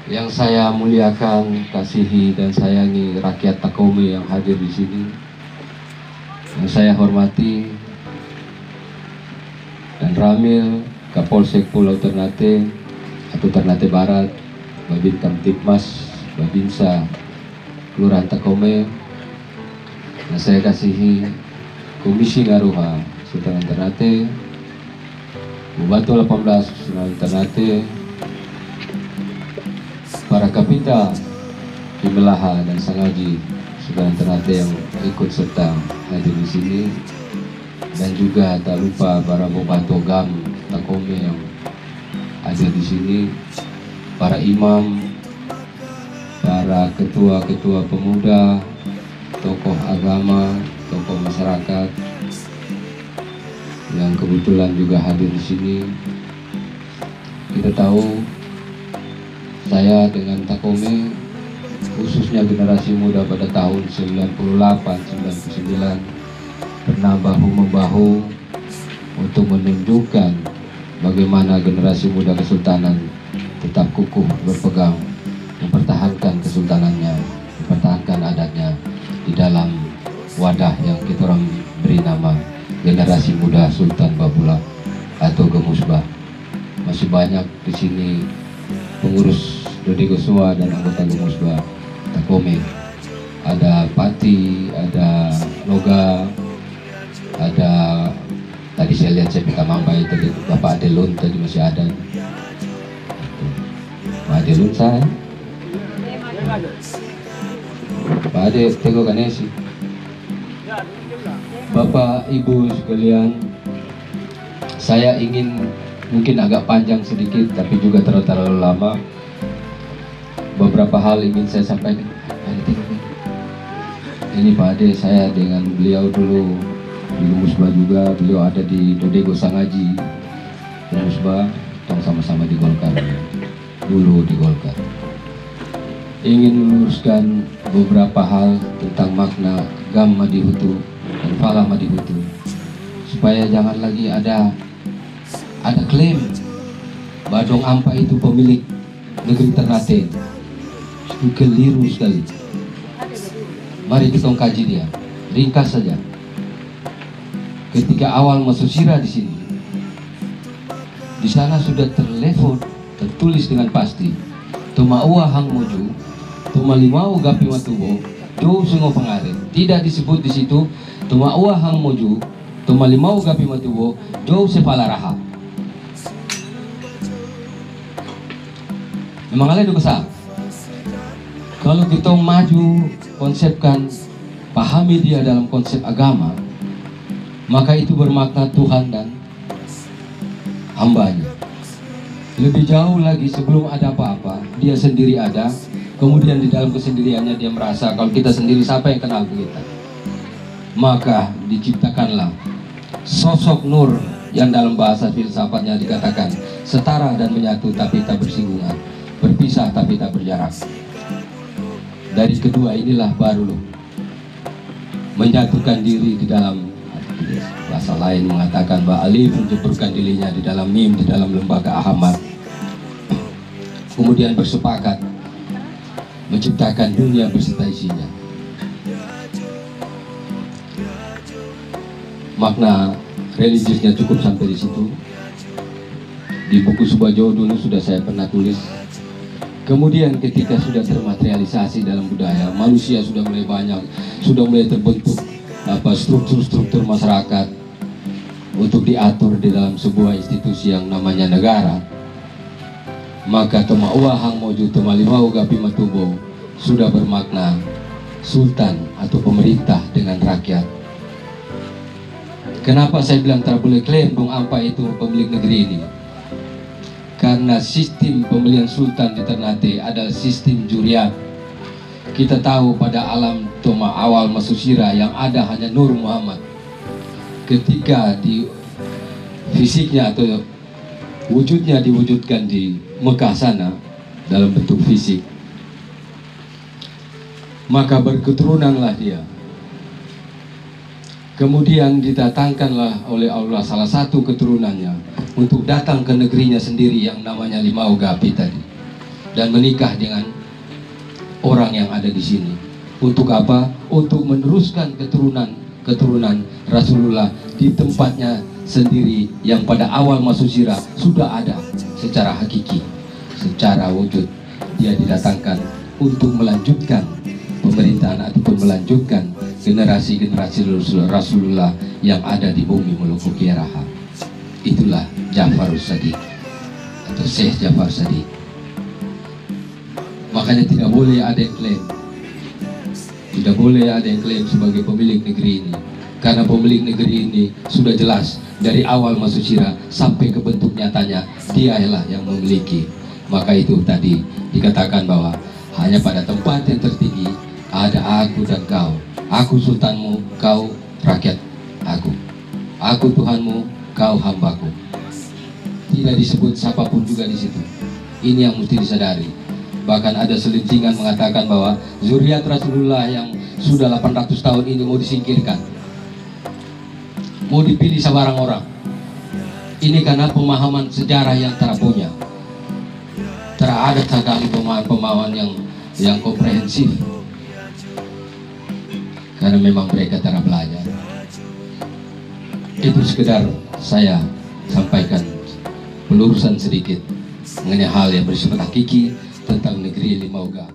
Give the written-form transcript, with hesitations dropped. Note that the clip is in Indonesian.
Yang saya muliakan, kasihi, dan sayangi rakyat Takome yang hadir di sini, yang saya hormati dan Ramil, Kapolsek Pulau Ternate atau Ternate Barat, Babin Kamtipmas, Babinsa, Kelurahan Takome, yang saya kasihi Komisi Ngaruha Sultan Ternate, Bupati 18 Sultan Ternate, para kapita di Melaha dan Sangaji Sultan Ternate yang ikut serta hadir di sini, dan juga tak lupa para bobato gam Takome yang hadir di sini, para imam, para ketua-ketua pemuda, tokoh agama, tokoh masyarakat yang kebetulan juga hadir di sini. Kita tahu saya dengan Takome, khususnya generasi muda pada tahun 98-99 pernah bahu-membahu untuk menunjukkan bagaimana generasi muda Kesultanan tetap kukuh berpegang mempertahankan kesultanannya, mempertahankan adatnya di dalam wadah yang kita orang beri nama Generasi Muda Sultan Babulah atau Gemusbah. Masih banyak di sini pengurus Dodi Gosua dan anggota Gemusbah Takome. Ada Pati, ada Noga, ada tadi saya lihat saya minta mampai tadi Bapak Adelun tadi masih ada. Pak Adelun saya. Pak Ade Tego Ganesi. Bapak Ibu sekalian, saya ingin mungkin agak panjang sedikit tapi juga terlalu lama. Beberapa hal ingin saya sampaikan. Ini Pak Ade, saya dengan beliau dulu di Gemusbah juga, beliau ada di Dodego Sangaji Gemusbah, tong sama-sama di Golkar dulu di Golkar. Ingin meluruskan beberapa hal tentang makna Gam Madihutu dan Fala Madihutu supaya jangan lagi ada klaim Badong Ampa itu pemilik negeri Ternate. Itu keliru sekali. Mari kita kaji dia. Ringkas saja. Ketika awal masuk sirah di sini, di sana sudah tertulis dengan pasti. Tumaua hang moju, tumalimau gapi matubo, do sungo pengare. Tidak disebut di situ tumaua hang moju, tumalimau gapi matubo, do sepalaraha. Memang ada itu kesal. Kalau kita maju konsepkan, pahami dia dalam konsep agama, maka itu bermakna Tuhan dan hambanya. Lebih jauh lagi, sebelum ada apa-apa, dia sendiri ada. Kemudian di dalam kesendiriannya dia merasa kalau kita sendiri, siapa yang kenal kita? Maka diciptakanlah sosok nur yang dalam bahasa filsafatnya dikatakan setara dan menyatu tapi tak bersinggungan, berpisah tapi tak berjarak. Dari kedua inilah baru menyatukan diri di dalam, bahasa lain mengatakan bahwa Alif menjeburkan dirinya di dalam Mim, di dalam lembaga Ahmad. Kemudian bersepakat menciptakan dunia beserta isinya. Makna religiusnya cukup sampai di situ. Di buku Subhajo dulu sudah saya pernah tulis. Kemudian ketika sudah termaterialisasi dalam budaya, manusia sudah mulai banyak, sudah mulai terbentuk struktur-struktur masyarakat untuk diatur di dalam sebuah institusi yang namanya negara. Maka Tomaua Hang Moju Tomalimau Gapi Matubo sudah bermakna sultan atau pemerintah dengan rakyat. Kenapa saya bilang tak boleh klaim Bung Ampa itu pemilik negeri ini? Karena sistem pemilihan sultan di Ternate adalah sistem juriat. Kita tahu pada alam Toma awal masuk sirah yang ada hanya Nur Muhammad. Ketika di fisiknya atau wujudnya diwujudkan di Mekah sana dalam bentuk fisik, maka berketurunanlah dia. Kemudian didatangkanlah oleh Allah salah satu keturunannya untuk datang ke negerinya sendiri yang namanya Limau Gapi tadi. dan menikah dengan orang yang ada di sini. Untuk apa? Untuk meneruskan keturunan Rasulullah di tempatnya sendiri yang pada awal masuk sirah sudah ada secara hakiki, secara wujud. Dia didatangkan untuk melanjutkan pemerintahan ataupun melanjutkan generasi-generasi Rasulullah yang ada di bumi Molucco Kiaraha. Itulah Ja'farus Shadiq atau Syekh Ja'far Shadiq. Makanya tidak boleh ada yang klaim, tidak boleh ada yang klaim sebagai pemilik negeri ini, karena pemilik negeri ini sudah jelas dari awal masuk sirah sampai ke bentuk nyatanya dialah yang memiliki. Maka itu tadi dikatakan bahwa hanya pada tempat yang tertinggi ada aku dan kau. Aku sultanmu, kau rakyat aku. Aku Tuhanmu, kau hambaku. Tidak disebut siapapun juga di situ. Ini yang mesti disadari. Bahkan ada selintingan mengatakan bahwa zuriat Rasulullah yang sudah 800 tahun ini mau disingkirkan, mau dipilih sebarang orang. Ini karena pemahaman sejarah yang terpunya. Terada sekali pemahaman yang komprehensif. Karena memang mereka cara belajar. Itu sekedar saya sampaikan pelurusan sedikit mengenai hal yang bersifat hakiki tentang negeri Limauga.